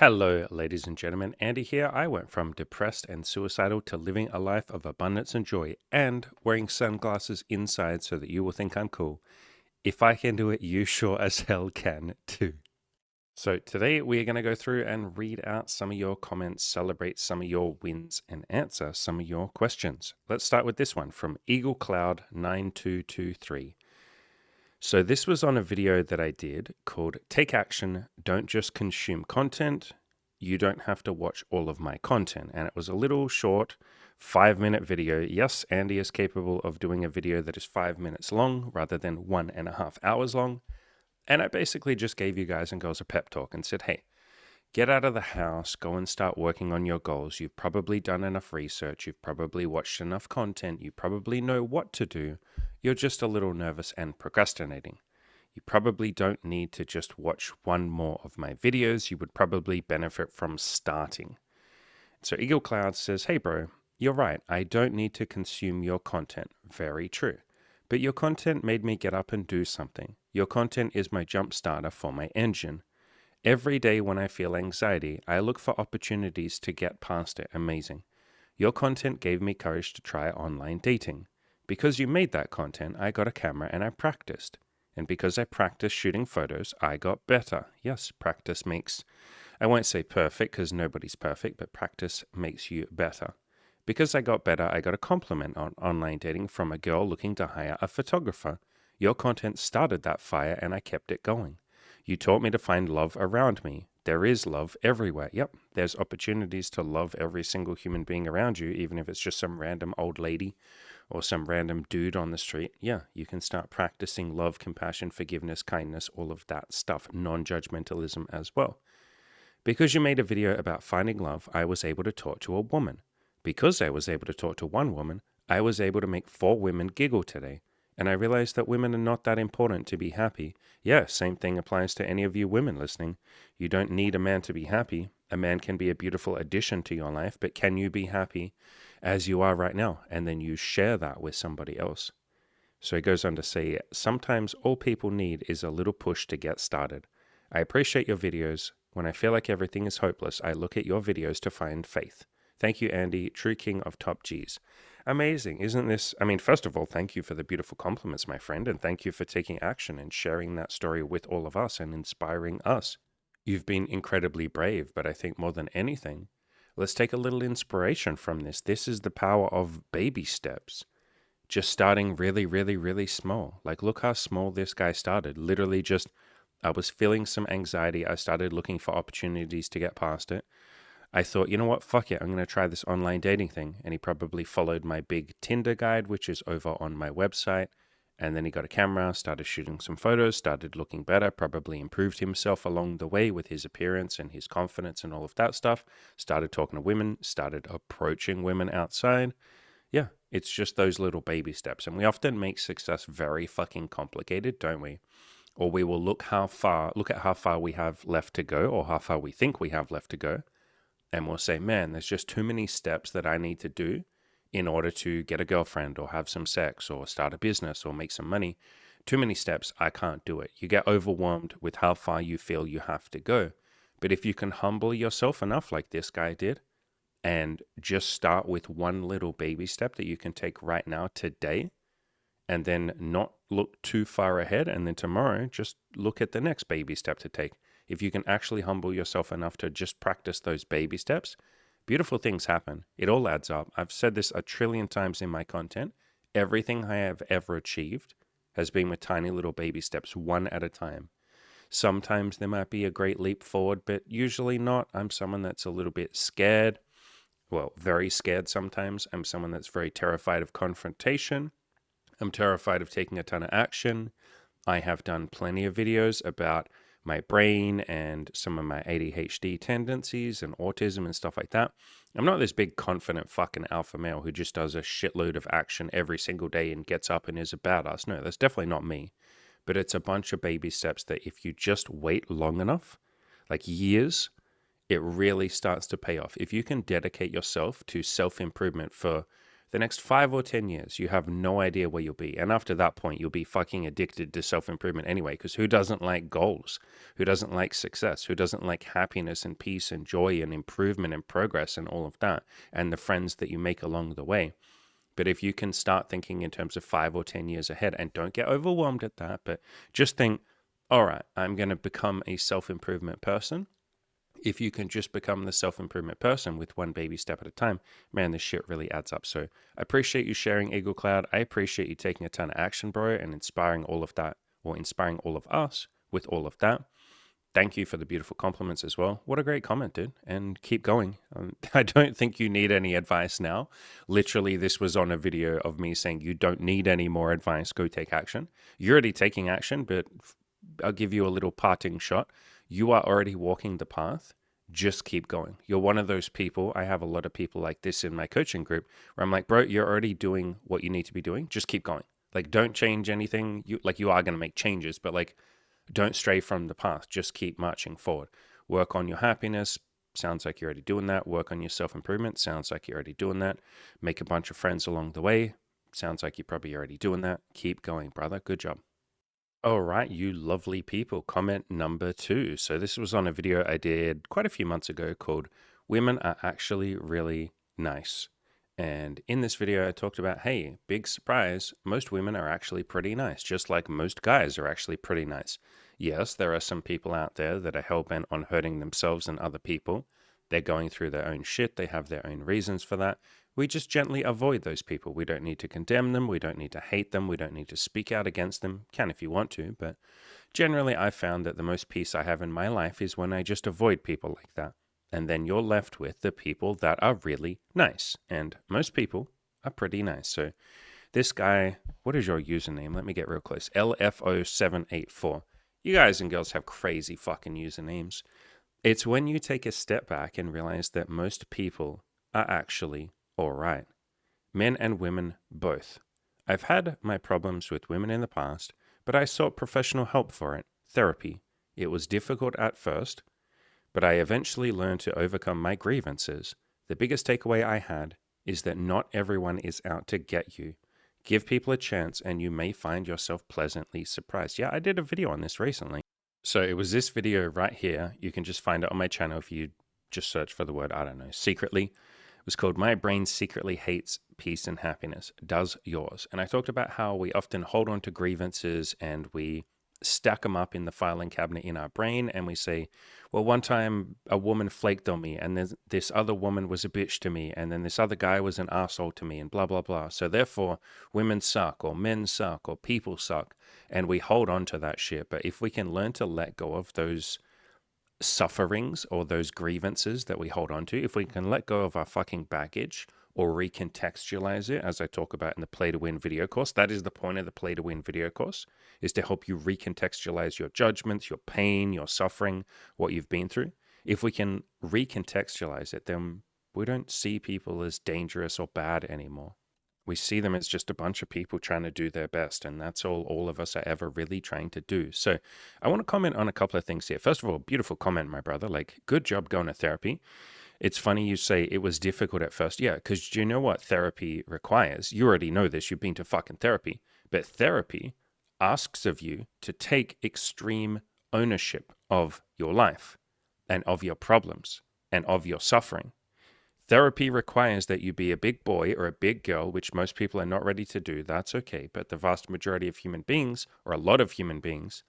Hello, ladies and gentlemen. Andy here. I went from depressed and suicidal to living a life of abundance and joy and wearing sunglasses inside so that you will think I'm cool. If I can do it, you sure as hell can too. So, today we're going to go through and read out some of your comments, celebrate some of your wins, and answer some of your questions. Let's start with this one from Eagle Cloud 9223. So, this was on a video that I did called Take Action, Don't Just Consume Content. You don't have to watch all of my content. And it was a little short 5-minute video. Yes, Andy is capable of doing a video that is 5 minutes long rather than 1.5 hours long. And I basically just gave you guys and girls a pep talk and said, hey, get out of the house, go and start working on your goals. You've probably done enough research. You've probably watched enough content. You probably know what to do. You're just a little nervous and procrastinating. You probably don't need to just watch one more of my videos. You would probably benefit from starting. So Eagle Cloud says, hey bro, you're right. I don't need to consume your content. Very true. But your content made me get up and do something. Your content is my jump starter for my engine. Every day when I feel anxiety, I look for opportunities to get past it. Amazing. Your content gave me courage to try online dating. Because you made that content, I got a camera and I practiced. And because I practiced shooting photos, I got better. Yes, practice makes, I won't say perfect because nobody's perfect, but practice makes you better. Because I got better, I got a compliment on online dating from a girl looking to hire a photographer. Your content started that fire and I kept it going. You taught me to find love around me. There is love everywhere. Yep, there's opportunities to love every single human being around you, even if it's just some random old lady or some random dude on the street. Yeah, you can start practicing love, compassion, forgiveness, kindness, all of that stuff, non-judgmentalism as well. Because you made a video about finding love, I was able to talk to a woman. Because I was able to talk to one woman, I was able to make 4 women giggle today. And I realized that women are not that important to be happy. Yeah, same thing applies to any of you women listening. You don't need a man to be happy. A man can be a beautiful addition to your life, but can you be happy as you are right now? And then you share that with somebody else. So he goes on to say, sometimes all people need is a little push to get started. I appreciate your videos. When I feel like everything is hopeless, I look at your videos to find faith. Thank you, Andy, true king of top Gs. Amazing, isn't this? I mean, first of all, thank you for the beautiful compliments, my friend, and thank you for taking action and sharing that story with all of us and inspiring us. You've been incredibly brave, but I think more than anything, let's take a little inspiration from this. This is the power of baby steps. Just starting really, really, really small. Like, look how small this guy started. Literally just, I was feeling some anxiety. I started looking for opportunities to get past it. I thought, you know what, fuck it, I'm going to try this online dating thing. And he probably followed my big Tinder guide, which is over on my website. And then he got a camera, started shooting some photos, started looking better, probably improved himself along the way with his appearance and his confidence and all of that stuff. Started talking to women, started approaching women outside. Yeah, it's just those little baby steps. And we often make success very fucking complicated, don't we? Or we will look at how far we have left to go, or how far we think we have left to go, and we'll say, man, there's just too many steps that I need to do in order to get a girlfriend or have some sex or start a business or make some money. Too many steps, I can't do it. You get overwhelmed with how far you feel you have to go. But if you can humble yourself enough, like this guy did, and just start with one little baby step that you can take right now today, and then not look too far ahead, and then tomorrow just look at the next baby step to take. If you can actually humble yourself enough to just practice those baby steps, beautiful things happen. It all adds up. I've said this a trillion times in my content. Everything I have ever achieved has been with tiny little baby steps, one at a time. Sometimes there might be a great leap forward, but usually not. I'm someone that's a little bit scared. Well, very scared sometimes. I'm someone that's very terrified of confrontation. I'm terrified of taking a ton of action. I have done plenty of videos about my brain and some of my ADHD tendencies and autism and stuff like that. I'm not this big confident fucking alpha male who just does a shitload of action every single day and gets up and is a badass. No, that's definitely not me. But it's a bunch of baby steps that if you just wait long enough, like years, it really starts to pay off. If you can dedicate yourself to self-improvement for The next 5 or 10 years, you have no idea where you'll be. And after that point, you'll be fucking addicted to self-improvement anyway, because who doesn't like goals? Who doesn't like success? Who doesn't like happiness and peace and joy and improvement and progress and all of that, and the friends that you make along the way? But if you can start thinking in terms of 5 or 10 years ahead, and don't get overwhelmed at that, but just think, all right, I'm going to become a self-improvement person. If you can just become the self-improvement person with one baby step at a time, man, this shit really adds up. So I appreciate you sharing, Eagle Cloud. I appreciate you taking a ton of action, bro, and inspiring all of that, or inspiring all of us with all of that. Thank you for the beautiful compliments as well. What a great comment, dude. And keep going. I don't think you need any advice now. Literally, this was on a video of me saying you don't need any more advice. Go take action. You're already taking action, but I'll give you a little parting shot. You are already walking the path. Just keep going. You're one of those people. I have a lot of people like this in my coaching group where I'm like, bro, you're already doing what you need to be doing. Just keep going. Like, don't change anything. You are going to make changes, but like, don't stray from the path. Just keep marching forward. Work on your happiness. Sounds like you're already doing that. Work on your self-improvement. Sounds like you're already doing that. Make a bunch of friends along the way. Sounds like you're probably already doing that. Keep going, brother. Good job. All right, you lovely people. Comment number 2. So this was on a video I did quite a few months ago called Women Are Actually Really Nice. And in this video, I talked about, hey, big surprise, most women are actually pretty nice, just like most guys are actually pretty nice. Yes, there are some people out there that are hell-bent on hurting themselves and other people. They're going through their own shit. They have their own reasons for that. We just gently avoid those people. We don't need to condemn them. We don't need to hate them. We don't need to speak out against them. Can if you want to, but generally I've found that the most peace I have in my life is when I just avoid people like that. And then you're left with the people that are really nice. And most people are pretty nice. So this guy, what is your username? Let me get real close. LFO784. You guys and girls have crazy fucking usernames. It's when you take a step back and realize that most people are actually all right. Men and women both. I've had my problems with women in the past, but I sought professional help for it, therapy. It was difficult at first, but I eventually learned to overcome my grievances. The biggest takeaway I had is that not everyone is out to get you. Give people a chance and you may find yourself pleasantly surprised. Yeah, I did a video on this recently. So it was this video right here. You can just find it on my channel if you just search for the word, I don't know, secretly. It was called My Brain Secretly Hates Peace and Happiness. Does yours? And I talked about how we often hold on to grievances and we stack them up in the filing cabinet in our brain and we say, well, one time a woman flaked on me and then this other woman was a bitch to me and then this other guy was an asshole to me and blah, blah, blah. So therefore, women suck or men suck or people suck and we hold on to that shit. But if we can learn to let go of those sufferings or those grievances that we hold on to, if we can let go of our fucking baggage or recontextualize it, as I talk about in the Play to Win video course, that is the point of the Play to Win video course, is to help you recontextualize your judgments, your pain, your suffering, what you've been through. If we can recontextualize it, then we don't see people as dangerous or bad anymore. We see them as just a bunch of people trying to do their best, and that's all of us are ever really trying to do. So I want to comment on a couple of things here. First of all, beautiful comment, my brother. Like, good job going to therapy. It's funny you say it was difficult at first. Yeah, because do you know what therapy requires? You already know this. You've been to fucking therapy. But therapy asks of you to take extreme ownership of your life and of your problems and of your suffering. Therapy requires that you be a big boy or a big girl, which most people are not ready to do. That's okay. But the vast majority of human beings, or a lot of human beings,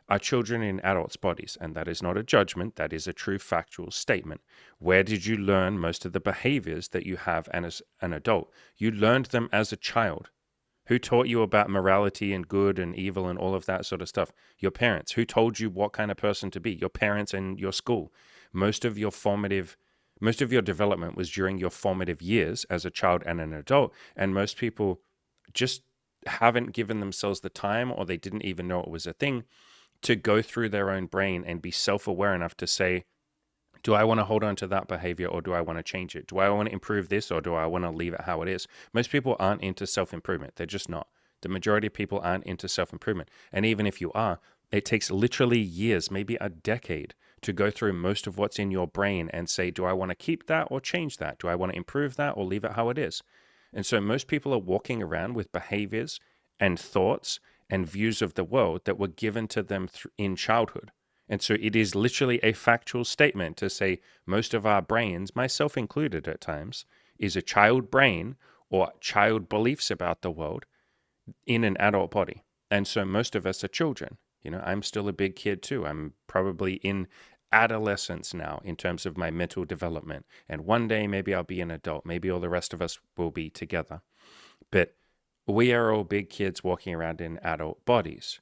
are children in adults' bodies. And that is not a judgment. That is a true factual statement. Where did you learn most of the behaviors that you have as an adult? You learned them as a child. Who taught you about morality and good and evil and all of that sort of stuff? Your parents. Who told you what kind of person to be? Your parents and your school. Most of your development was during your formative years as a child and an adult. And most people just haven't given themselves the time, or they didn't even know it was a thing, to go through their own brain and be self-aware enough to say, do I want to hold on to that behavior or do I want to change it? Do I want to improve this or do I want to leave it how it is? Most people aren't into self-improvement. They're just not. The majority of people aren't into self-improvement. And even if you are, it takes literally years, maybe a decade, to go through most of what's in your brain and say, do I want to keep that or change that? Do I want to improve that or leave it how it is? And so most people are walking around with behaviors and thoughts and views of the world that were given to them in childhood. And so it is literally a factual statement to say most of our brains, myself included at times, is a child brain or child beliefs about the world in an adult body. And so most of us are children. You know, I'm still a big kid too. I'm probably in adolescence now in terms of my mental development. And one day maybe I'll be an adult. Maybe all the rest of us will be together. But we are all big kids walking around in adult bodies.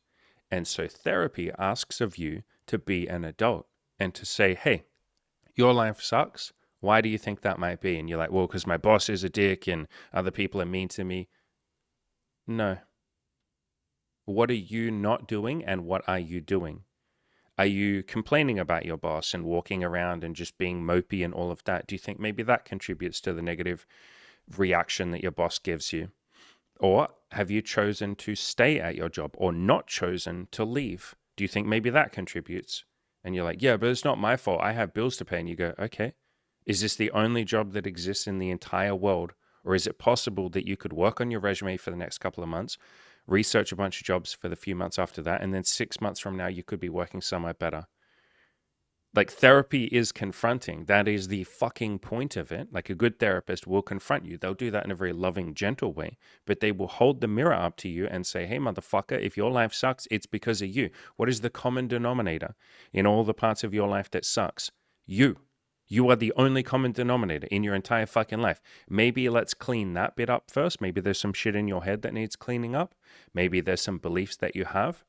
And so therapy asks of you to be an adult and to say, hey, your life sucks. Why do you think that might be? And you're like, well, because my boss is a dick and other people are mean to me. No. What are you not doing and what are you doing? Are you complaining about your boss and walking around and just being mopey and all of that? Do you think maybe that contributes to the negative reaction that your boss gives you? Or have you chosen to stay at your job or not chosen to leave? Do you think maybe that contributes? And you're like, yeah, but it's not my fault. I have bills to pay. And you go, okay, is this the only job that exists in the entire world? Or is it possible that you could work on your resume for the next couple of months, research a bunch of jobs for the few months after that, and then 6 months from now, you could be working somewhere better? Like, therapy is confronting. That is the fucking point of it. Like, a good therapist will confront you. They'll do that in a very loving, gentle way, but they will hold the mirror up to you and say, hey, motherfucker, if your life sucks, it's because of you. What is the common denominator in all the parts of your life that sucks? You. You are the only common denominator in your entire fucking life. Maybe let's clean that bit up first. Maybe there's some shit in your head that needs cleaning up. Maybe there's some beliefs that you have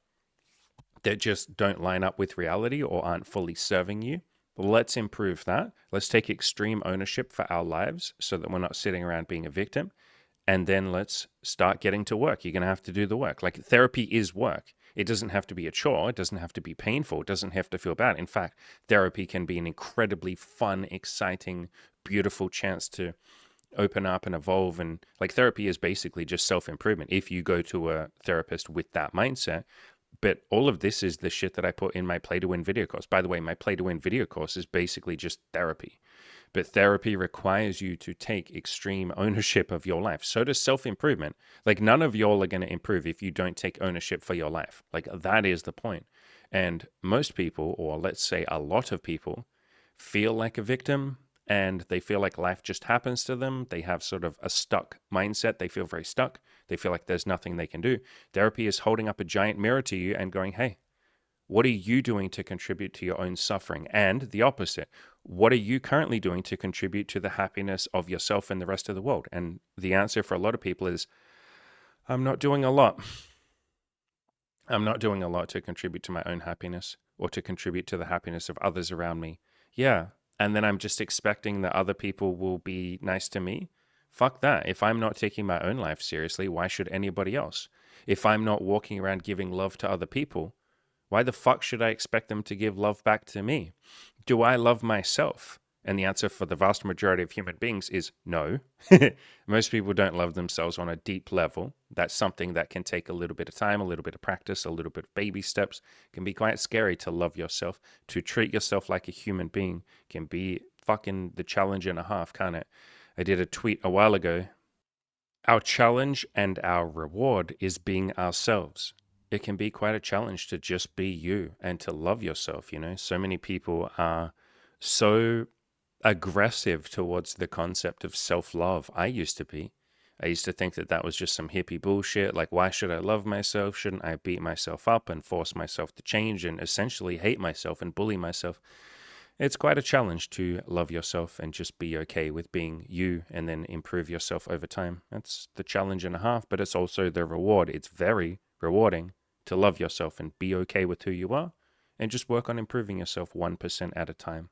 that just don't line up with reality or aren't fully serving you. Let's improve that. Let's take extreme ownership for our lives so that we're not sitting around being a victim. And then let's start getting to work. You're going to have to do the work. Like, therapy is work. It doesn't have to be a chore. It doesn't have to be painful. It doesn't have to feel bad. In fact, therapy can be an incredibly fun, exciting, beautiful chance to open up and evolve. And like, therapy is basically just self-improvement if you go to a therapist with that mindset. But all of this is the shit that I put in my Play to Win video course. By the way, my Play to Win video course is basically just therapy. But therapy requires you to take extreme ownership of your life. So does self-improvement. Like, none of y'all are going to improve if you don't take ownership for your life. Like, that is the point. And most people, or let's say a lot of people, feel like a victim and they feel like life just happens to them. They have sort of a stuck mindset. They feel very stuck. They feel like there's nothing they can do. Therapy is holding up a giant mirror to you and going, hey, what are you doing to contribute to your own suffering? And the opposite, what are you currently doing to contribute to the happiness of yourself and the rest of the world? And the answer for a lot of people is, I'm not doing a lot. I'm not doing a lot to contribute to my own happiness or to contribute to the happiness of others around me. Yeah. And then I'm just expecting that other people will be nice to me. Fuck that. If I'm not taking my own life seriously, why should anybody else? If I'm not walking around giving love to other people, why the fuck should I expect them to give love back to me? Do I love myself? And the answer for the vast majority of human beings is no. Most people don't love themselves on a deep level. That's something that can take a little bit of time, a little bit of practice, a little bit of baby steps. It can be quite scary to love yourself, to treat yourself like a human being. Can be fucking the challenge and a half, can't it? I did a tweet a while ago. Our challenge and our reward is being ourselves. It can be quite a challenge to just be you and to love yourself. You know, so many people are so aggressive towards the concept of self-love. I used to be. I used to think that that was just some hippie bullshit. Like, why should I love myself? Shouldn't I beat myself up and force myself to change and essentially hate myself and bully myself? It's quite a challenge to love yourself and just be okay with being you and then improve yourself over time. That's the challenge and a half, but it's also the reward. It's very rewarding to love yourself and be okay with who you are and just work on improving yourself 1% at a time.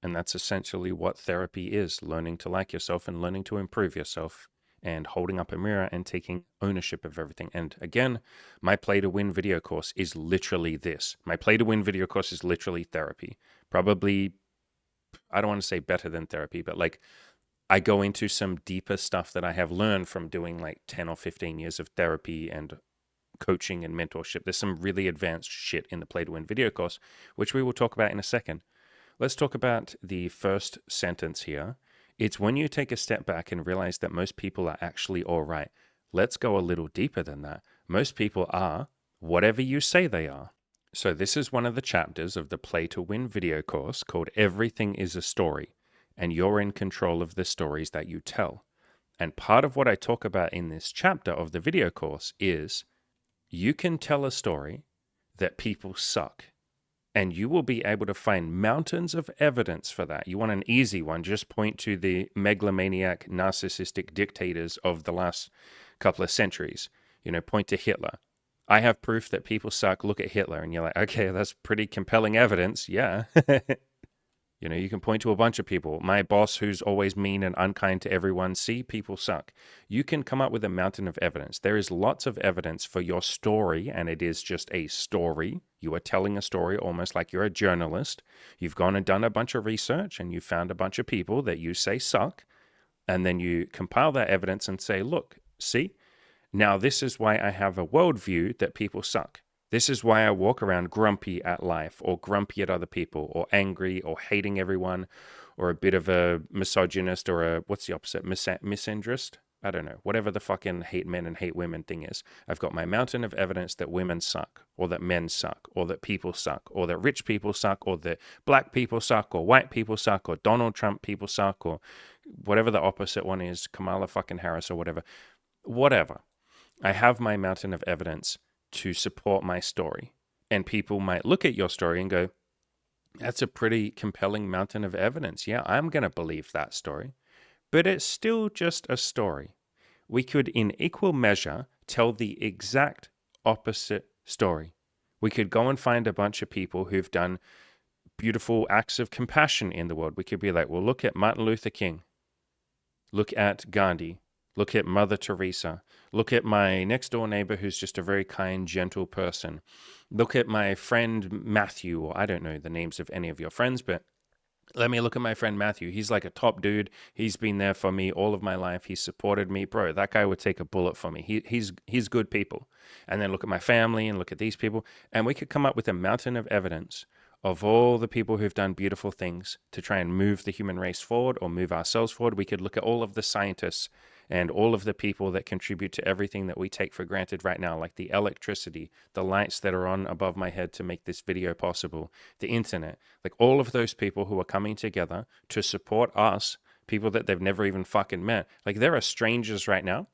And that's essentially what therapy is, learning to like yourself and learning to improve yourself and holding up a mirror and taking ownership of everything. And again, my Play to Win video course is literally this. My Play to Win video course is literally therapy. Probably, I don't want to say better than therapy, but like, I go into some deeper stuff that I have learned from doing like 10 or 15 years of therapy and coaching and mentorship. There's some really advanced shit in the Play to Win video course, which we will talk about in a second. Let's talk about the first sentence here. It's when you take a step back and realize that most people are actually all right. Let's go a little deeper than that. Most people are whatever you say they are. So, this is one of the chapters of the Play to Win video course called Everything is a Story, and you're in control of the stories that you tell. And part of what I talk about in this chapter of the video course is you can tell a story that people suck, and you will be able to find mountains of evidence for that. You want an easy one, just point to the megalomaniac, narcissistic dictators of the last couple of centuries. Point to Hitler. I have proof that people suck. Look at Hitler. And you're like, okay, that's pretty compelling evidence. Yeah. You can point to a bunch of people. My boss, who's always mean and unkind to everyone, see, people suck. You can come up with a mountain of evidence. There is lots of evidence for your story, and it is just a story. You are telling a story almost like you're a journalist. You've gone and done a bunch of research, and you found a bunch of people that you say suck, and then you compile that evidence and say, look, see, now this is why I have a worldview that people suck. This is why I walk around grumpy at life, or grumpy at other people, or angry, or hating everyone, or a bit of a misogynist, or what's the opposite? Misandrist? I don't know. Whatever the fucking hate men and hate women thing is. I've got my mountain of evidence that women suck, or that men suck, or that people suck, or that rich people suck, or that black people suck, or white people suck, or Donald Trump people suck, or whatever the opposite one is, Kamala fucking Harris, or whatever. Whatever. I have my mountain of evidence to support my story. And people might look at your story and go, that's a pretty compelling mountain of evidence. Yeah, I'm going to believe that story. But it's still just a story. We could, in equal measure, tell the exact opposite story. We could go and find a bunch of people who've done beautiful acts of compassion in the world. We could be like, well, look at Martin Luther King. Look at Gandhi. Look at Mother Teresa. Look at my next door neighbor who's just a very kind, gentle person. Look at my friend Matthew, or I don't know the names of any of your friends, but let me look at my friend Matthew. He's like a top dude. He's been there for me all of my life. He's supported me. Bro, that guy would take a bullet for me. He's good people. And then look at my family and look at these people. And we could come up with a mountain of evidence of all the people who've done beautiful things to try and move the human race forward or move ourselves forward. We could look at all of the scientists and all of the people that contribute to everything that we take for granted right now, like the electricity, the lights that are on above my head to make this video possible, the internet, like all of those people who are coming together to support us, people that they've never even fucking met. Like there are strangers right now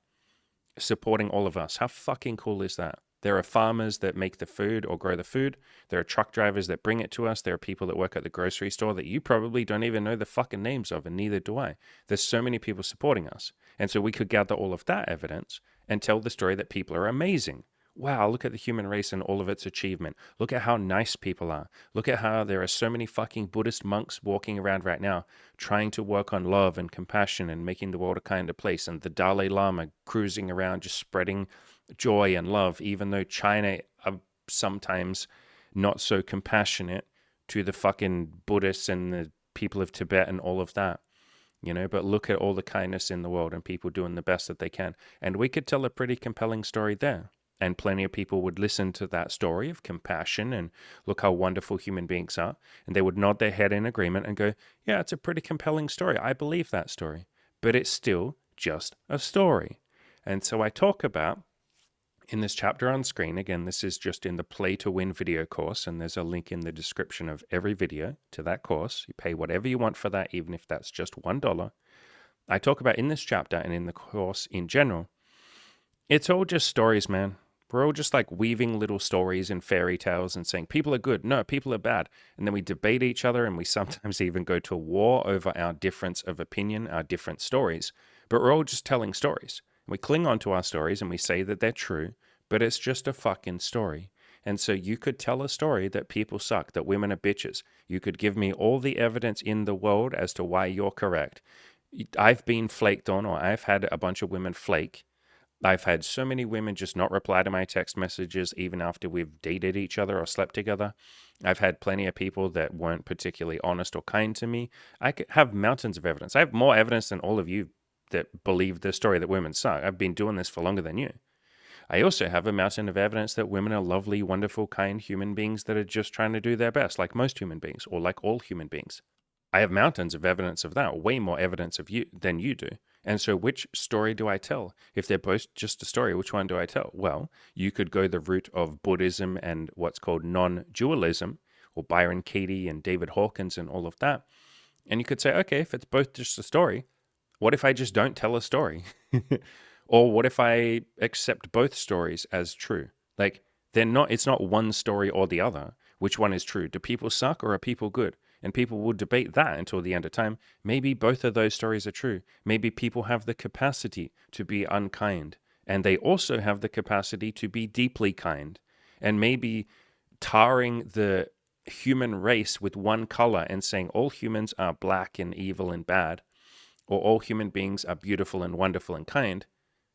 supporting all of us. How fucking cool is that? There are farmers that make the food or grow the food. There are truck drivers that bring it to us. There are people that work at the grocery store that you probably don't even know the fucking names of, and neither do I. There's so many people supporting us. And so we could gather all of that evidence and tell the story that people are amazing. Wow, look at the human race and all of its achievement. Look at how nice people are. Look at how there are so many fucking Buddhist monks walking around right now trying to work on love and compassion and making the world a kinder place. And the Dalai Lama cruising around just spreading joy and love, even though China are sometimes not so compassionate to the fucking Buddhists and the people of Tibet and all of that. But look at all the kindness in the world and people doing the best that they can. And we could tell a pretty compelling story there. And plenty of people would listen to that story of compassion and look how wonderful human beings are. And they would nod their head in agreement and go, yeah, it's a pretty compelling story. I believe that story. But it's still just a story. And so I talk about, in this chapter on screen, again, this is just in the Play to Win video course, and there's a link in the description of every video to that course. You pay whatever you want for that, even if that's just $1. I talk about in this chapter and in the course in general, it's all just stories, man. We're all just like weaving little stories and fairy tales and saying people are good, no, people are bad. And then we debate each other and we sometimes even go to war over our difference of opinion, our different stories. But we're all just telling stories. We cling on to our stories and we say that they're true, but it's just a fucking story. And so you could tell a story that people suck, that women are bitches. You could give me all the evidence in the world as to why you're correct. I've been flaked on, or I've had a bunch of women flake. I've had so many women just not reply to my text messages even after we've dated each other or slept together. I've had plenty of people that weren't particularly honest or kind to me. I have mountains of evidence. I have more evidence than all of you that believe the story that women suck. I've been doing this for longer than you. I also have a mountain of evidence that women are lovely, wonderful, kind human beings that are just trying to do their best, like most human beings, or like all human beings. I have mountains of evidence of that, way more evidence of you than you do. And so which story do I tell? If they're both just a story, which one do I tell? Well, you could go the route of Buddhism and what's called non-dualism, or Byron Katie and David Hawkins and all of that. And you could say, okay, if it's both just a story, what if I just don't tell a story? Or what if I accept both stories as true? Like, it's not one story or the other. Which one is true? Do people suck or are people good? And people will debate that until the end of time. Maybe both of those stories are true. Maybe people have the capacity to be unkind, and they also have the capacity to be deeply kind. And maybe tarring the human race with one color and saying all humans are black and evil and bad, or all human beings are beautiful and wonderful and kind,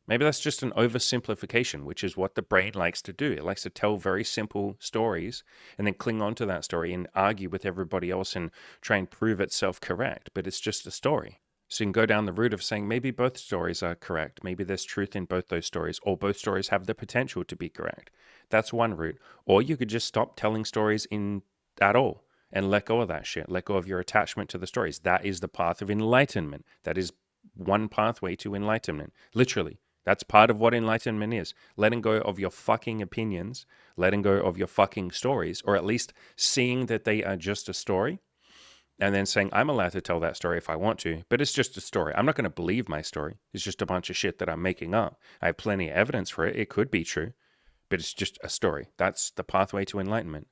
maybe that's just an oversimplification, which is what the brain likes to do. It likes to tell very simple stories and then cling on to that story and argue with everybody else and try and prove itself correct. But it's just a story. So you can go down the route of saying maybe both stories are correct. Maybe there's truth in both those stories, or both stories have the potential to be correct. That's one route. Or you could just stop telling stories at all and let go of that shit. Let go of your attachment to the stories. That is the path of enlightenment. That is one pathway to enlightenment. Literally. That's part of what enlightenment is. Letting go of your fucking opinions, letting go of your fucking stories, or at least seeing that they are just a story, and then saying, I'm allowed to tell that story if I want to, but it's just a story. I'm not going to believe my story. It's just a bunch of shit that I'm making up. I have plenty of evidence for it. It could be true, but it's just a story. That's the pathway to enlightenment.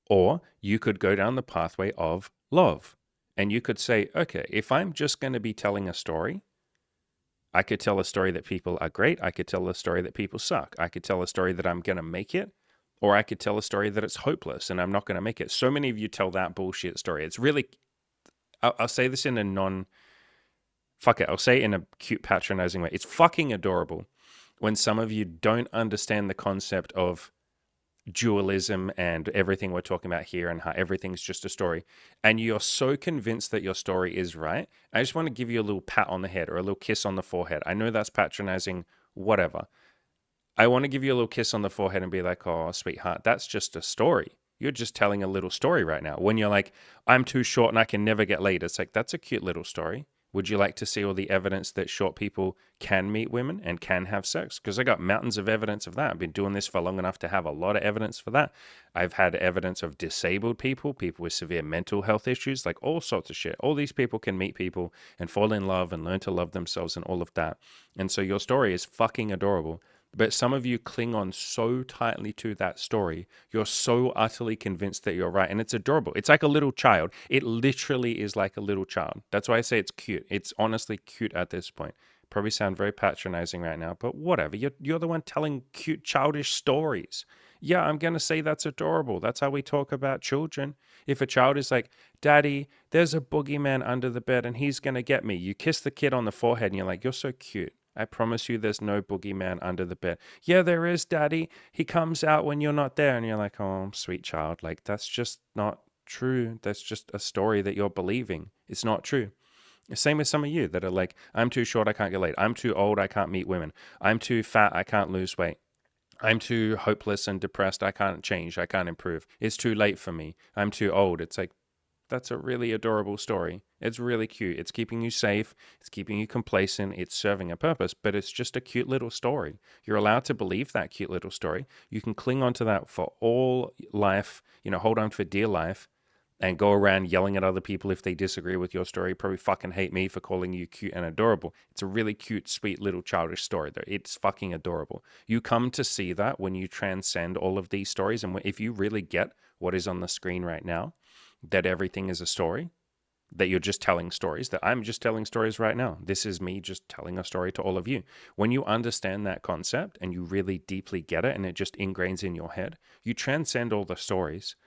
Or you could go down the pathway of love, and you could say, okay, if I'm just going to be telling a story, I could tell a story that people are great. I could tell a story that people suck. I could tell a story that I'm going to make it, or I could tell a story that it's hopeless and I'm not going to make it. So many of you tell that bullshit story. It's really, I'll say this in a I'll say it in a cute, patronizing way. It's fucking adorable when some of you don't understand the concept of dualism and everything we're talking about here and how everything's just a story, and you're so convinced that your story is right. I just want to give you a little pat on the head or a little kiss on the forehead. I know that's patronizing, whatever. I want to give you a little kiss on the forehead and be like, oh, sweetheart, that's just a story. You're just telling a little story right now. When you're like, I'm too short and I can never get laid, it's like, that's a cute little story. Would you like to see all the evidence that short people can meet women and can have sex? Because I got mountains of evidence of that. I've been doing this for long enough to have a lot of evidence for that. I've had evidence of disabled people, people with severe mental health issues, like all sorts of shit. All these people can meet people and fall in love and learn to love themselves and all of that. And so your story is fucking adorable. But some of you cling on so tightly to that story. You're so utterly convinced that you're right. And it's adorable. It's like a little child. It literally is like a little child. That's why I say it's cute. It's honestly cute at this point. Probably sound very patronizing right now, but whatever. You're the one telling cute, childish stories. Yeah, I'm going to say that's adorable. That's how we talk about children. If a child is like, Daddy, there's a boogeyman under the bed and he's going to get me. You kiss the kid on the forehead and you're like, you're so cute. I promise you there's no boogeyman under the bed. Yeah, there is, Daddy. He comes out when you're not there. And you're like, oh, sweet child. Like, that's just not true. That's just a story that you're believing. It's not true. Same with some of you that are like, I'm too short, I can't get laid. I'm too old, I can't meet women. I'm too fat, I can't lose weight. I'm too hopeless and depressed, I can't change, I can't improve. It's too late for me. I'm too old. It's like, that's a really adorable story. It's really cute. It's keeping you safe. It's keeping you complacent. It's serving a purpose, but it's just a cute little story. You're allowed to believe that cute little story. You can cling on to that for all life, hold on for dear life, and go around yelling at other people if they disagree with your story. Probably fucking hate me for calling you cute and adorable. It's a really cute, sweet little childish story, though. It's fucking adorable. You come to see that when you transcend all of these stories, and if you really get what is on the screen right now, that everything is a story, that you're just telling stories, that I'm just telling stories right now. This is me just telling a story to all of you. When you understand that concept and you really deeply get it and it just ingrains in your head, you transcend all the stories.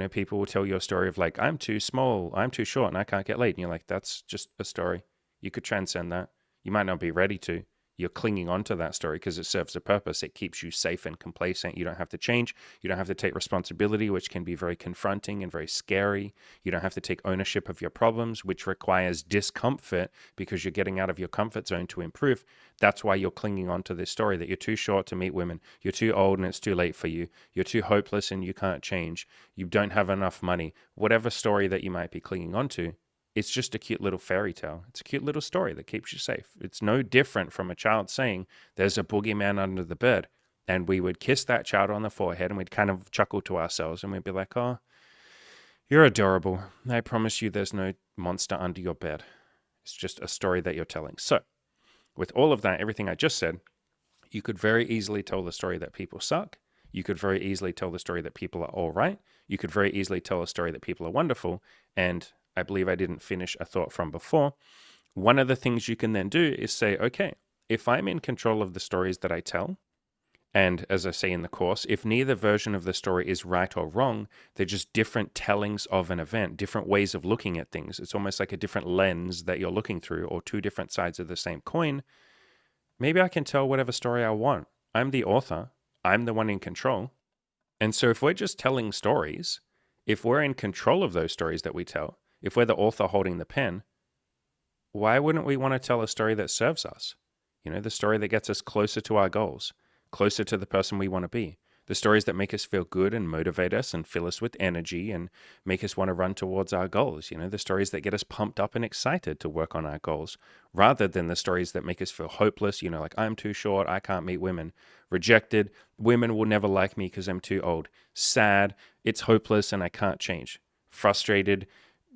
People will tell you a story of like, I'm too small, I'm too short, and I can't get laid. And you're like, that's just a story. You could transcend that. You might not be ready to. You're clinging on to that story because it serves a purpose. It keeps you safe and complacent. You don't have to change. You don't have to take responsibility, which can be very confronting and very scary. You don't have to take ownership of your problems, which requires discomfort because you're getting out of your comfort zone to improve. That's why you're clinging on to this story that you're too short to meet women. You're too old and it's too late for you. You're too hopeless and you can't change. You don't have enough money. Whatever story that you might be clinging on to, It's just a cute little fairy tale. It's a cute little story that keeps you safe. It's no different from a child saying, there's a boogeyman under the bed. And we would kiss that child on the forehead and we'd kind of chuckle to ourselves and we'd be like, oh, you're adorable. I promise you there's no monster under your bed. It's just a story that you're telling. So, with all of that, everything I just said, you could very easily tell the story that people suck. You could very easily tell the story that people are all right. You could very easily tell a story that people are wonderful. And I believe I didn't finish a thought from before. One of the things you can then do is say, okay, if I'm in control of the stories that I tell, and as I say in the course, if neither version of the story is right or wrong, they're just different tellings of an event, different ways of looking at things. It's almost like a different lens that you're looking through, or two different sides of the same coin. Maybe I can tell whatever story I want. I'm the author. I'm the one in control. And so if we're just telling stories, if we're in control of those stories that we tell, if we're the author holding the pen, why wouldn't we want to tell a story that serves us? You know, the story that gets us closer to our goals, closer to the person we want to be. The stories that make us feel good and motivate us and fill us with energy and make us want to run towards our goals. You know, the stories that get us pumped up and excited to work on our goals, rather than the stories that make us feel hopeless. You know, like, I'm too short, I can't meet women. Rejected, women will never like me because I'm too old. Sad, it's hopeless and I can't change. Frustrated,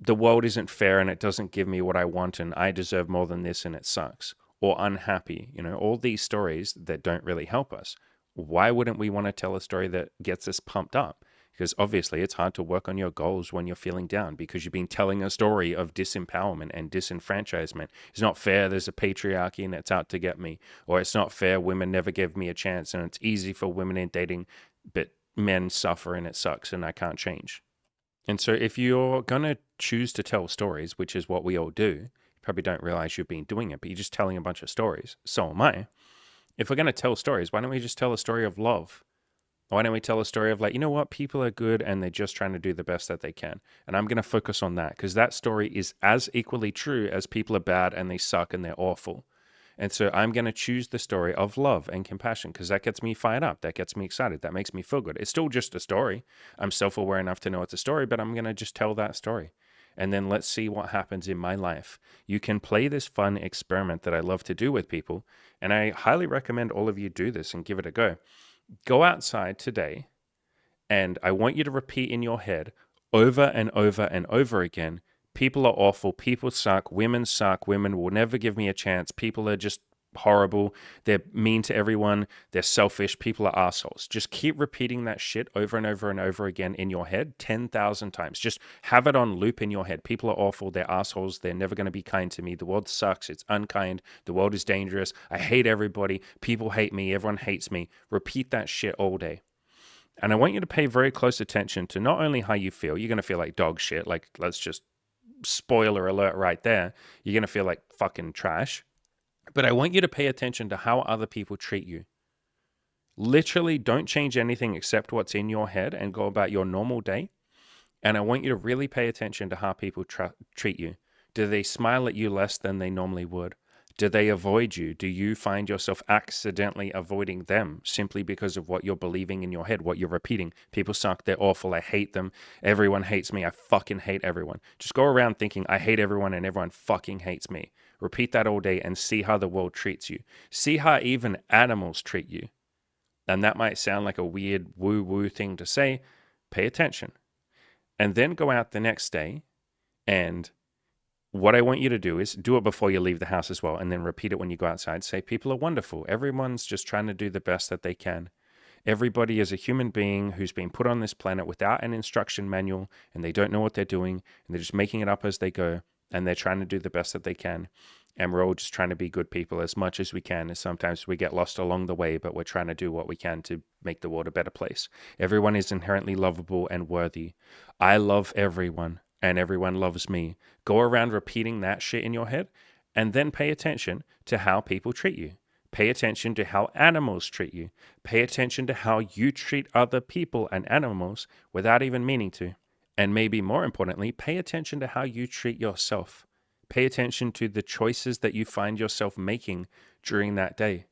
the world isn't fair and it doesn't give me what I want and I deserve more than this and it sucks. Or unhappy, you know, all these stories that don't really help us. Why wouldn't we want to tell a story that gets us pumped up? Because obviously it's hard to work on your goals when you're feeling down because you've been telling a story of disempowerment and disenfranchisement. It's not fair, there's a patriarchy and it's out to get me. Or it's not fair, women never give me a chance and it's easy for women in dating, but men suffer and it sucks and I can't change. And so if you're going to choose to tell stories, which is what we all do, you probably don't realize you've been doing it, but you're just telling a bunch of stories. So am I. If we're going to tell stories, why don't we just tell a story of love? Why don't we tell a story of, like, you know what, people are good and they're just trying to do the best that they can. And I'm going to focus on that because that story is as equally true as people are bad and they suck and they're awful. And so I'm going to choose the story of love and compassion because that gets me fired up. That gets me excited. That makes me feel good. It's still just a story. I'm self-aware enough to know it's a story, but I'm going to just tell that story. And then let's see what happens in my life. You can play this fun experiment that I love to do with people. And I highly recommend all of you do this and give it a go. Go outside today, and I want you to repeat in your head over and over and over again, people are awful, people suck, women will never give me a chance, people are just horrible, they're mean to everyone, they're selfish, people are assholes. Just keep repeating that shit over and over and over again in your head 10,000 times. Just have it on loop in your head. People are awful, they're assholes, they're never going to be kind to me, the world sucks, it's unkind, the world is dangerous, I hate everybody, people hate me, everyone hates me. Repeat that shit all day. And I want you to pay very close attention to not only how you feel, you're going to feel like dog shit, like, let's just spoiler alert right there, you're going to feel like fucking trash. But I want you to pay attention to how other people treat you. Literally, don't change anything except what's in your head and go about your normal day. And I want you to really pay attention to how people treat you. Do they smile at you less than they normally would? Do they avoid you? Do you find yourself accidentally avoiding them simply because of what you're believing in your head, what you're repeating? People suck, they're awful, I hate them, everyone hates me, I fucking hate everyone. Just go around thinking, I hate everyone and everyone fucking hates me. Repeat that all day and see how the world treats you. See how even animals treat you. And that might sound like a weird woo-woo thing to say. Pay attention. And then go out the next day, and what I want you to do is do it before you leave the house as well, and then repeat it when you go outside. Say, people are wonderful. Everyone's just trying to do the best that they can. Everybody is a human being who's been put on this planet without an instruction manual, and they don't know what they're doing, and they're just making it up as they go, and they're trying to do the best that they can. And we're all just trying to be good people as much as we can. And sometimes we get lost along the way, but we're trying to do what we can to make the world a better place. Everyone is inherently lovable and worthy. I love everyone, and everyone loves me. Go around repeating that shit in your head, and then pay attention to how people treat you. Pay attention to how animals treat you. Pay attention to how you treat other people and animals without even meaning to. And maybe more importantly, pay attention to how you treat yourself. Pay attention to the choices that you find yourself making during that day.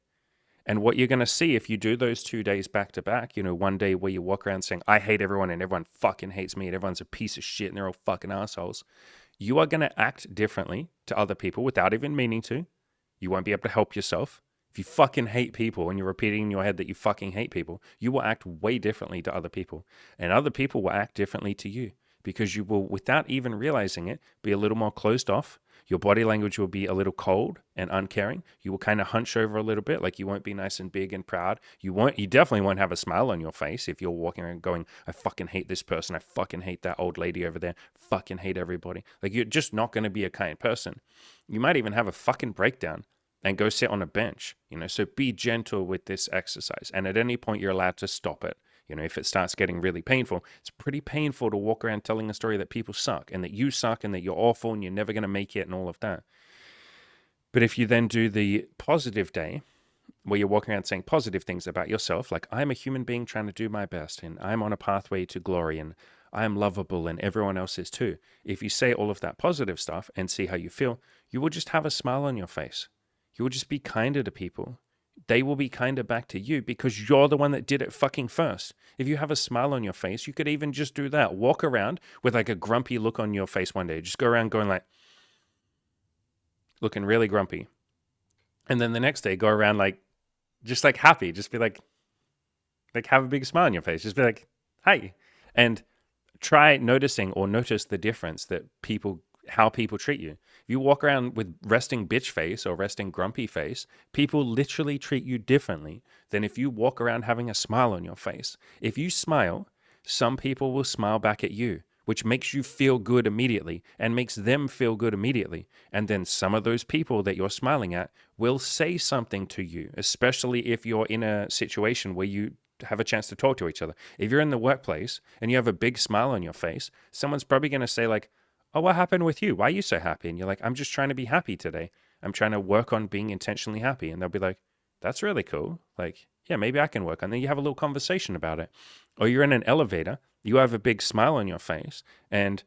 And what you're going to see if you do those 2 days back to back, you know, one day where you walk around saying, I hate everyone and everyone fucking hates me and everyone's a piece of shit and they're all fucking assholes. you are going to act differently to other people without even meaning to. You won't be able to help yourself. If you fucking hate people and you're repeating in your head that you fucking hate people, you will act way differently to other people. And other people will act differently to you because you will, without even realizing it, be a little more closed off. Your body language will be a little cold and uncaring. You will kind of hunch over a little bit, like you won't be nice and big and proud. You definitely won't have a smile on your face if you're walking around going, I fucking hate this person. I fucking hate that old lady over there. Fucking hate everybody. Like, you're just not going to be a kind person. You might even have a fucking breakdown and go sit on a bench, so be gentle with this exercise. And at any point, you're allowed to stop it. If it starts getting really painful, it's pretty painful to walk around telling a story that people suck and that you suck and that you're awful and you're never going to make it and all of that. But if you then do the positive day, where you're walking around saying positive things about yourself, like, I'm a human being trying to do my best and I'm on a pathway to glory and I'm lovable and everyone else is too. If you say all of that positive stuff and see how you feel, you will just have a smile on your face. You will just be kinder to people. They will be kinder back to you because you're the one that did it fucking first. If you have a smile on your face, you could even just do that. Walk around with like a grumpy look on your face one day. Just go around going like, looking really grumpy. And then the next day, go around like, just like happy. Just be like have a big smile on your face. Just be like, hi. And try noticing or notice the difference that how people treat you. If you walk around with resting bitch face or resting grumpy face, people literally treat you differently than if you walk around having a smile on your face. If you smile, some people will smile back at you, which makes you feel good immediately and makes them feel good immediately. And then some of those people that you're smiling at will say something to you, especially if you're in a situation where you have a chance to talk to each other. If you're in the workplace and you have a big smile on your face, someone's probably going to say like, oh, what happened with you? Why are you so happy? And you're like, I'm just trying to be happy today. I'm trying to work on being intentionally happy. And they'll be like, that's really cool. Like, yeah, maybe I can work on that. You have a little conversation about it. Or you're in an elevator, you have a big smile on your face, and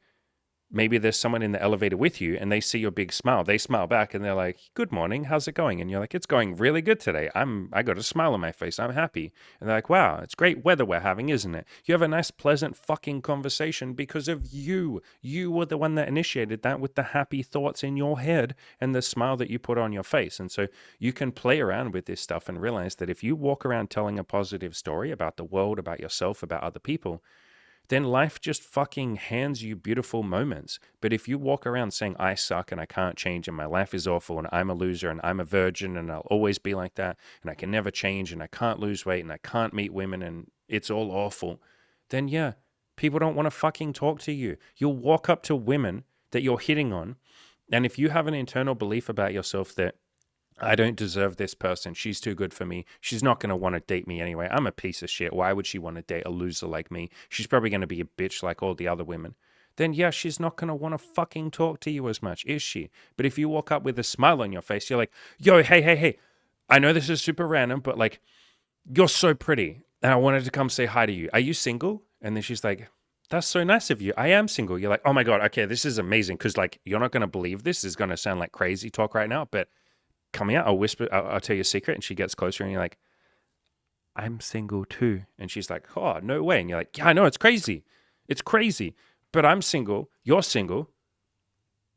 maybe there's someone in the elevator with you and they see your big smile. They smile back and they're like, good morning, how's it going? And you're like, it's going really good today. I got a smile on my face. I'm happy. And they're like, wow, it's great weather we're having, isn't it? You have a nice, pleasant fucking conversation because of you. You were the one that initiated that with the happy thoughts in your head and the smile that you put on your face. And so you can play around with this stuff and realize that if you walk around telling a positive story about the world, about yourself, about other people, then life just fucking hands you beautiful moments. But if you walk around saying, I suck and I can't change and my life is awful and I'm a loser and I'm a virgin and I'll always be like that and I can never change and I can't lose weight and I can't meet women and it's all awful, then yeah, people don't want to fucking talk to you. You'll walk up to women that you're hitting on, and if you have an internal belief about yourself that I don't deserve this person. She's too good for me. She's not going to want to date me anyway. I'm a piece of shit. Why would she want to date a loser like me? She's probably going to be a bitch like all the other women. Then yeah, she's not going to want to fucking talk to you as much, is she? But if you walk up with a smile on your face, you're like, yo, hey. I know this is super random, but like, you're so pretty. And I wanted to come say hi to you. Are you single? And then she's like, that's so nice of you. I am single. You're like, oh my God, okay, this is amazing. Because like, you're not going to believe this. Is going to sound like crazy talk right now, but coming out, I'll whisper, I'll tell you a secret. And she gets closer and you're like, I'm single too. And she's like, oh, no way. And you're like, yeah, I know, it's crazy. It's crazy. But I'm single. You're single.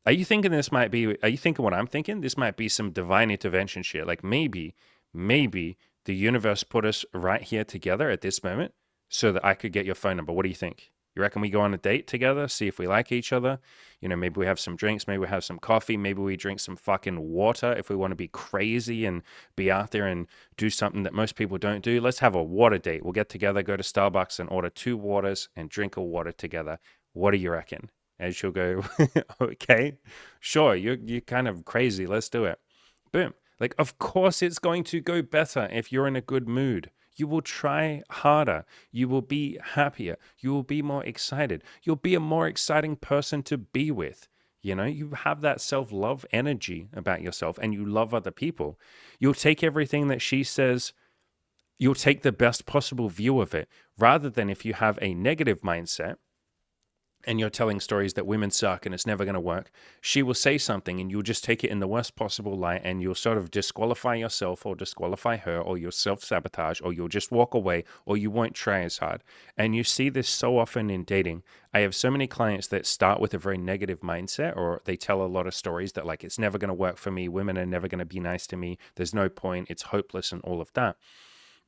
Are you thinking what I'm thinking? This might be some divine intervention shit. Like maybe the universe put us right here together at this moment so that I could get your phone number. What do you think? You reckon we go on a date together, see if we like each other? Maybe we have some drinks, maybe we have some coffee, maybe we drink some fucking water if we want to be crazy and be out there and do something that most people don't do. Let's have a water date. We'll get together, go to Starbucks and order 2 waters and drink a water together. What do you reckon? And she'll go, okay, sure, you're kind of crazy. Let's do it. Boom. Like, of course it's going to go better if you're in a good mood. You will try harder. You will be happier. You will be more excited. You'll be a more exciting person to be with. You have that self-love energy about yourself and you love other people. You'll take everything that she says, you'll take the best possible view of it, rather than if you have a negative mindset and you're telling stories that women suck and it's never going to work, she will say something and you'll just take it in the worst possible light and you'll sort of disqualify yourself or disqualify her, or you'll self-sabotage, or you'll just walk away, or you won't try as hard. And you see this so often in dating. I have so many clients that start with a very negative mindset, or they tell a lot of stories that like, it's never going to work for me, women are never going to be nice to me, there's no point, it's hopeless and all of that.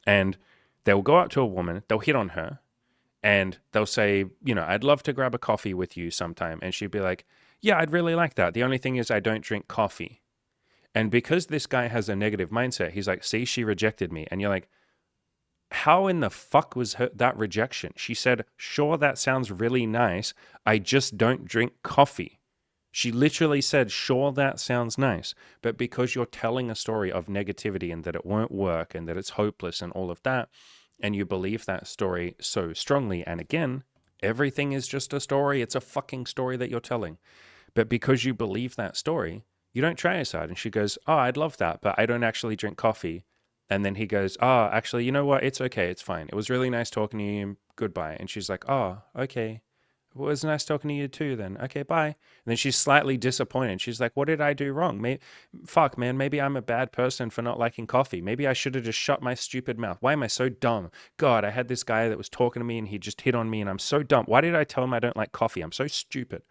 And they'll go up to a woman, they'll hit on her, and they'll say, I'd love to grab a coffee with you sometime. And she'd be like, yeah, I'd really like that. The only thing is I don't drink coffee. And because this guy has a negative mindset, he's like, see, she rejected me. And you're like, how in the fuck was that rejection? She said, sure, that sounds really nice. I just don't drink coffee. She literally said, sure, that sounds nice. But because you're telling a story of negativity and that it won't work and that it's hopeless and all of that, and you believe that story so strongly, and again, everything is just a story. It's a fucking story that you're telling. But because you believe that story, you don't try as hard. And she goes, oh, I'd love that, but I don't actually drink coffee. And then he goes, oh, actually, you know what? It's okay. It's fine. It was really nice talking to you. Goodbye. And she's like, oh, okay. Well, it was nice talking to you too then. Okay, bye. And then she's slightly disappointed. She's like, what did I do wrong? Fuck, man, maybe I'm a bad person for not liking coffee. Maybe I should have just shut my stupid mouth. Why am I so dumb? God, I had this guy that was talking to me and he just hit on me and I'm so dumb. Why did I tell him I don't like coffee? I'm so stupid.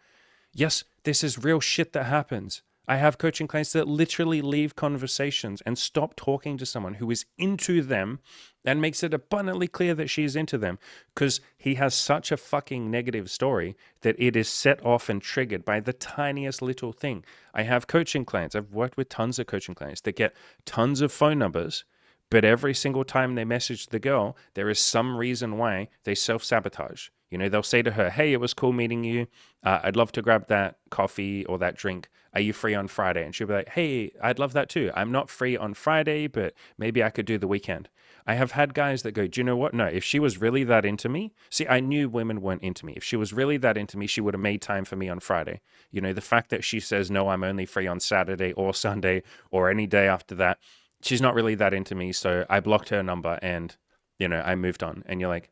Yes, this is real shit that happens. I have coaching clients that literally leave conversations and stop talking to someone who is into them and makes it abundantly clear that she's into them because he has such a fucking negative story that it is set off and triggered by the tiniest little thing. I have coaching clients. I've worked with tons of coaching clients that get tons of phone numbers, but every single time they message the girl, there is some reason why they self-sabotage. They'll say to her, hey, it was cool meeting you. I'd love to grab that coffee or that drink. Are you free on Friday? And she'll be like, hey, I'd love that too. I'm not free on Friday, but maybe I could do the weekend. I have had guys that go, do you know what? No, if she was really that into me, see, I knew women weren't into me. If she was really that into me, she would have made time for me on Friday. The fact that she says, no, I'm only free on Saturday or Sunday or any day after that, she's not really that into me. So I blocked her number and, I moved on. And you're like,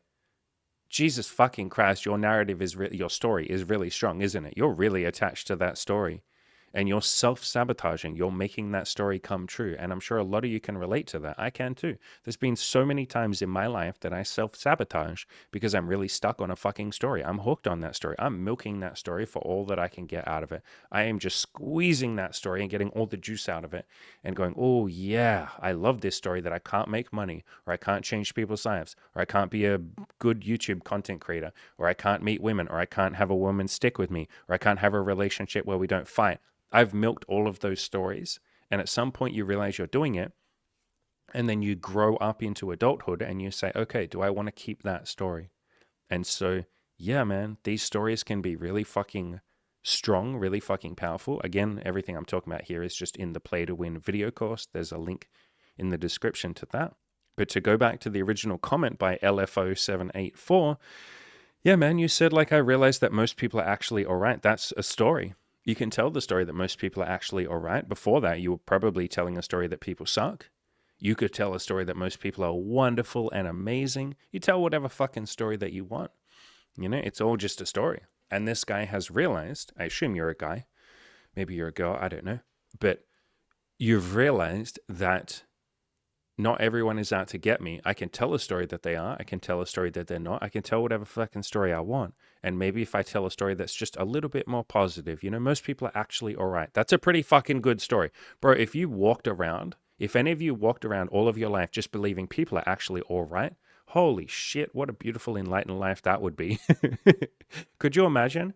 Jesus fucking Christ, your narrative your story is really strong, isn't it? You're really attached to that story and you're self-sabotaging. You're making that story come true. And I'm sure a lot of you can relate to that. I can too. There's been so many times in my life that I self-sabotage because I'm really stuck on a fucking story. I'm hooked on that story. I'm milking that story for all that I can get out of it. I am just squeezing that story and getting all the juice out of it and going, oh yeah, I love this story that I can't make money, or I can't change people's lives, or I can't be a good YouTube content creator, or I can't meet women, or I can't have a woman stick with me, or I can't have a relationship where we don't fight. I've milked all of those stories. And at some point you realize you're doing it. And then you grow up into adulthood and you say, okay, do I want to keep that story? And so, yeah, man, these stories can be really fucking strong, really fucking powerful. Again, everything I'm talking about here is just in the Play to Win video course. There's a link in the description to that. But to go back to the original comment by LFO784, yeah, man, you said, like, I realized that most people are actually all right. That's a story. You can tell the story that most people are actually all right. Before that, you were probably telling a story that people suck. You could tell a story that most people are wonderful and amazing. You tell whatever fucking story that you want. It's all just a story. And this guy has realized, I assume you're a guy, maybe you're a girl, I don't know, but you've realized that not everyone is out to get me. I can tell a story that they are. I can tell a story that they're not. I can tell whatever fucking story I want. And maybe if I tell a story that's just a little bit more positive, most people are actually all right. That's a pretty fucking good story. Bro, if any of you walked around all of your life just believing people are actually all right, holy shit, what a beautiful, enlightened life that would be. Could you imagine?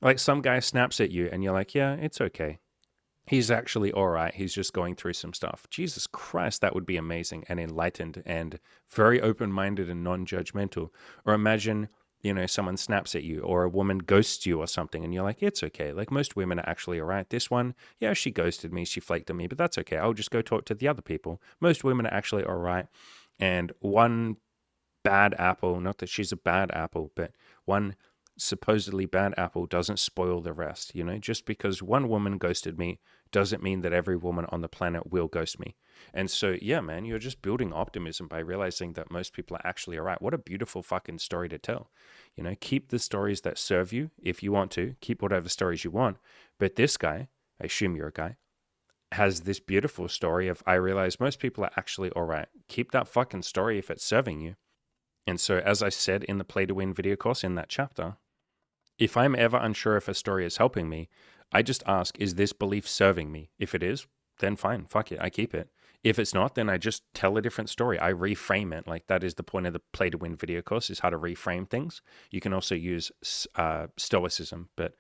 Like some guy snaps at you and you're like, yeah, it's okay. He's actually all right. He's just going through some stuff. Jesus Christ, that would be amazing and enlightened and very open-minded and non-judgmental. Or imagine, someone snaps at you or a woman ghosts you or something and you're like, it's okay. Like most women are actually all right. This one, yeah, she ghosted me. She flaked on me, but that's okay. I'll just go talk to the other people. Most women are actually all right. And one bad apple, not that she's a bad apple, but one supposedly bad apple doesn't spoil the rest. You know, just because one woman ghosted me doesn't mean that every woman on the planet will ghost me. And so, yeah, man, you're just building optimism by realizing that most people are actually all right. What a beautiful fucking story to tell. You know, keep the stories that serve you if you want to, keep whatever stories you want. But this guy, I assume you're a guy, has this beautiful story of, I realize most people are actually all right. Keep that fucking story if it's serving you. And so, as I said in the Play to Win video course in that chapter, if I'm ever unsure if a story is helping me, I just ask, is this belief serving me? If it is, then fine, fuck it, I keep it. If it's not, then I just tell a different story. I reframe it. Like, that is the point of the Play to Win video course, is how to reframe things. You can also use stoicism. But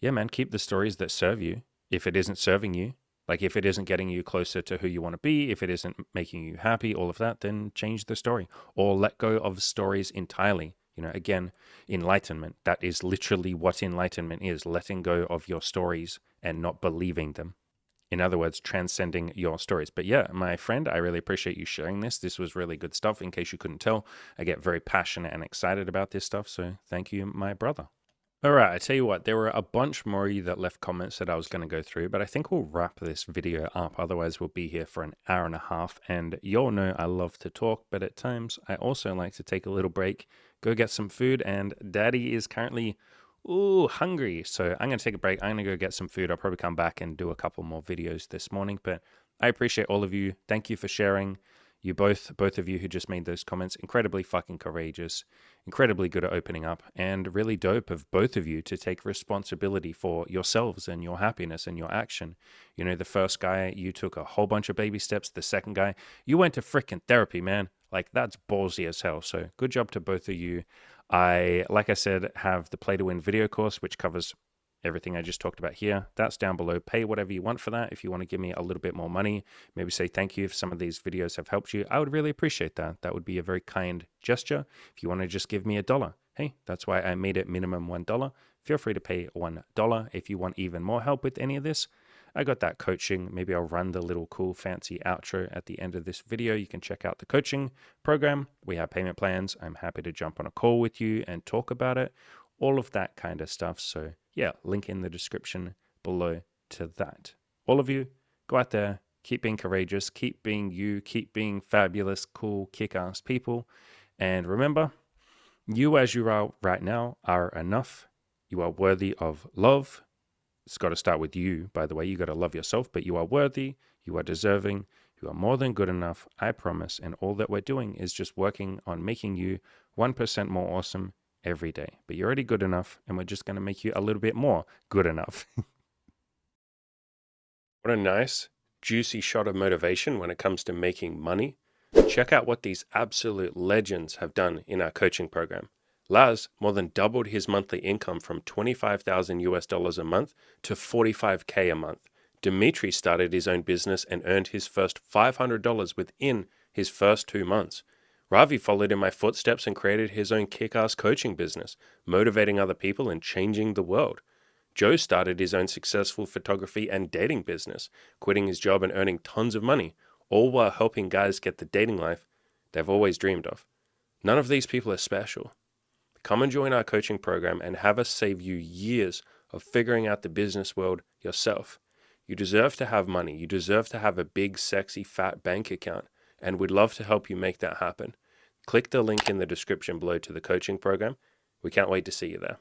yeah, man, keep the stories that serve you. If it isn't serving you, like if it isn't getting you closer to who you want to be, if it isn't making you happy, all of that, then change the story or let go of stories entirely. You know, again, enlightenment, that is literally what enlightenment is, letting go of your stories and not believing them. In other words, transcending your stories. But yeah, my friend, I really appreciate you sharing this. This was really good stuff. In case you couldn't tell, I get very passionate and excited about this stuff. So thank you, my brother. All right, I tell you what, there were a bunch more of you that left comments that I was going to go through, but I think we'll wrap this video up. Otherwise, we'll be here for an hour and a half. And y'all know I love to talk, but at times I also like to take a little break, go get some food. And Daddy is currently, hungry. So I'm going to take a break. I'm going to go get some food. I'll probably come back and do a couple more videos this morning. But I appreciate all of you. Thank you for sharing. You both of you who just made those comments, incredibly fucking courageous, incredibly good at opening up, and really dope of both of you to take responsibility for yourselves and your happiness and your action. You know, the first guy, you took a whole bunch of baby steps. The second guy, you went to freaking therapy, man. Like, that's ballsy as hell. So good job to both of you. Like I said, have the Play to Win video course, which covers everything I just talked about here. That's down below. Pay whatever you want for that. If you want to give me a little bit more money, maybe say thank you if some of these videos have helped you, I would really appreciate that. That would be a very kind gesture. If you want to just give me $1, hey, that's why I made it minimum $1. Feel free to pay $1. If you want even more help with any of this, I got that coaching. Maybe I'll run the little cool fancy outro at the end of this video. You can check out the coaching program. We have payment plans. I'm happy to jump on a call with you and talk about it. All of that kind of stuff. So yeah, link in the description below to that. All of you, go out there, keep being courageous, keep being you, keep being fabulous, cool, kick-ass people. And remember, you as you are right now are enough. You are worthy of love. It's got to start with you, by the way. You got to love yourself, but you are worthy, you are deserving, you are more than good enough, I promise. And all that we're doing is just working on making you 1% more awesome every day. But you're already good enough, and we're just going to make you a little bit more good enough. What a nice, juicy shot of motivation when it comes to making money. Check out what these absolute legends have done in our coaching program. Laz more than doubled his monthly income from $25,000 a month to $45K a month. Dimitri started his own business and earned his first $500 within his first 2 months. Ravi followed in my footsteps and created his own kick-ass coaching business, motivating other people and changing the world. Joe started his own successful photography and dating business, quitting his job and earning tons of money, all while helping guys get the dating life they've always dreamed of. None of these people are special. Come and join our coaching program and have us save you years of figuring out the business world yourself. You deserve to have money. You deserve to have a big, sexy, fat bank account, and we'd love to help you make that happen. Click the link in the description below to the coaching program. We can't wait to see you there.